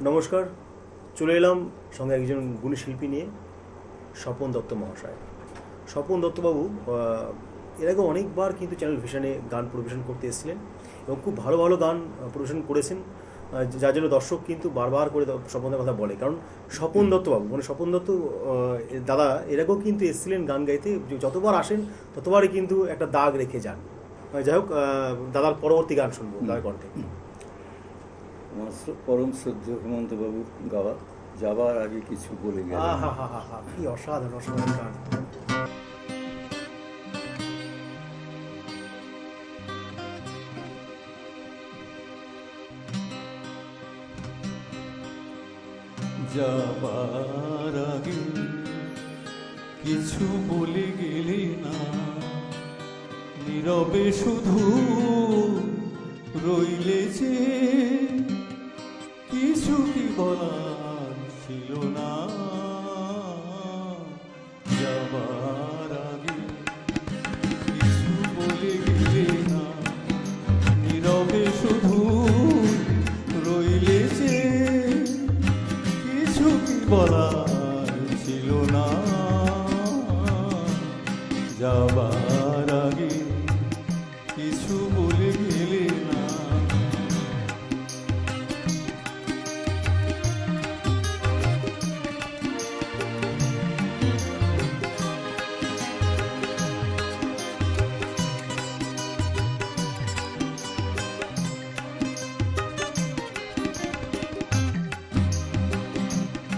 নমস্কার, চলে এলাম সঙ্গে একজন গুণী শিল্পী নিয়ে, স্বপন দত্ত মহাশয়। স্বপন দত্তবাবু এর আগে অনেকবার কিন্তু চ্যানেল ভিশনে গান পরিবেশন করতে এসেছিলেন এবং খুব ভালো ভালো গান পরিবেশন করেছেন, যার জন্য দর্শক কিন্তু বারবার করে স্বপনের কথা বলে। কারণ স্বপন দত্তবাবু মানে স্বপন দত্ত দাদা এর আগেও কিন্তু এসেছিলেন গান গাইতে, যতবার আসেন ততবারই কিন্তু একটা দাগ রেখে যান। যাই হোক, দাদার পরবর্তী গান শুনবো দাদার কণ্ঠে। আমার পরম শ্রদ্ধেয় হেমন্ত বাবুর গাওয়া যাবার আগে কিছু বলে গেল। কি অসাধারণ অসাধারণ গান। যাবার আগে কিছু বলে গেলে না, নীরবে শুধু রইলে যে, কিছু কি বলার ছিল না। যাবার আগে কিছু বলে গেলে না, নীরবে শুধু রইলে যে, কিছু কি বলার ছিল না। যাবার আগে কিছু বলে গেলে না।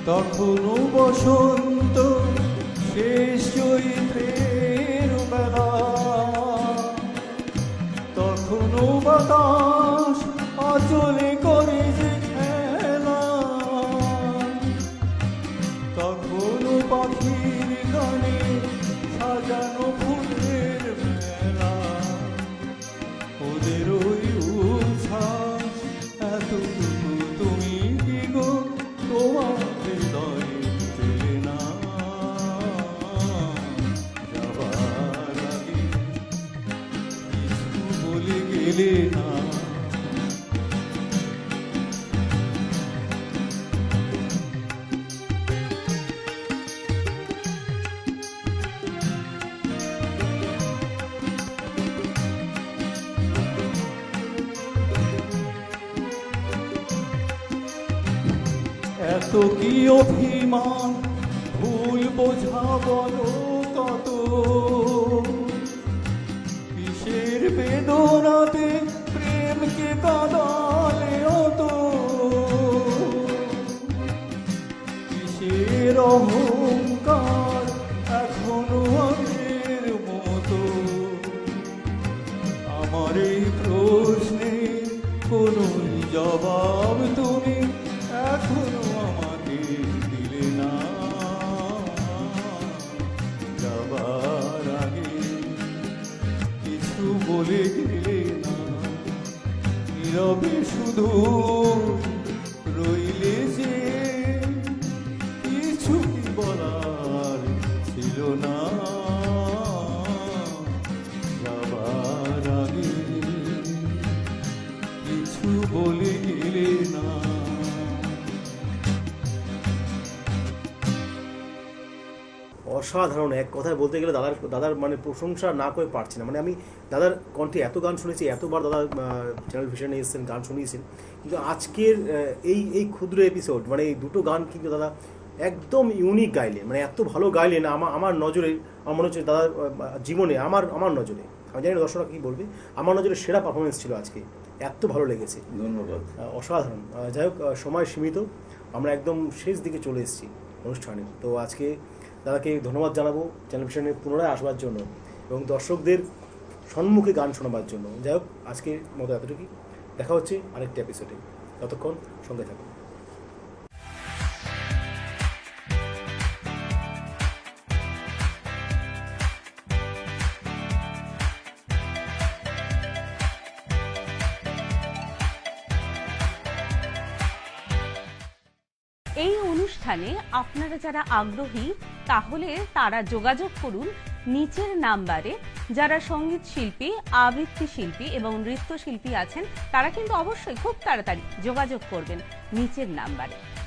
তখনও বসন্ত শেষ চৈত্রের বেলা, তখনও বাতাস আচলে করে যে খেলা, তখনও পাখির গানে সাজানো ফুলের মেলা, ওদের ওই উচ্ছ্বাস এতটুকু তুমি কি গো তোমার হৃদয়ে পেলে না। যাবার আগে কিছু বলে গেলে না। এত কি অভিমান ভুল বোঝা বলো কত, কিসের বেদনাতে প্রেমকে কাঁদালে অত, কিসের অহংকার এখনো আগের মতো। আমার এই প্রশ্নে কোনো জবাব তুমি এখনো আমাকে দিলে না। যাবার আগে কিছু বলে গেলে না, নীরবে শুধু রইলে যে, কিছু কি বলার ছিল না। যাবার আগে কিছু বলে গেলে না। অসাধারণ, এক কথায় বলতে গেলে দাদার মানে প্রশংসা না করে পারছি না। মানে আমি দাদার কণ্ঠে এত গান শুনেছি, এতবার দাদা চ্যানেল ভিশনে এসেছেন, গান শুনিয়েছেন, কিন্তু আজকের এই ক্ষুদ্র এপিসোড মানে এই দুটো গান কিন্তু দাদা একদম ইউনিক গাইলেন, মানে এত ভালো গাইলেন। আমার নজরে আমার মনে হচ্ছে দাদার জীবনে আমার নজরে, আমি জানি না দর্শকরা কী বলবে, আমার নজরে সেরা পারফরমেন্স ছিল আজকে, এত ভালো লেগেছে। ধন্যবাদ। অসাধারণ। যাই হোক, সময় সীমিত, আমরা একদম শেষ দিকে চলে এসেছি অনুষ্ঠানে। তো আজকে দাদাকে ধন্যবাদ জানাবো চ্যানেল ভিশনে পুনরায় আসবার জন্য এবং দর্শকদের সম্মুখে গান শোনাবার জন্য। যাই হোক, আজকের মতো এতটুকুই, দেখা হচ্ছে আরেকটি এপিসোডে, ততক্ষণ সঙ্গে থাকুন। এই অনুষ্ঠানে আপনারা যারা আগ্রহী তাহলে তারা যোগাযোগ করুন নিচের নাম্বারে যারা সঙ্গীত শিল্পী, আবৃত্তি শিল্পী এবং নৃত্যশিল্পী আছেন তারা কিন্তু অবশ্যই খুব তাড়াতাড়ি যোগাযোগ করবেন নিচের নাম্বারে।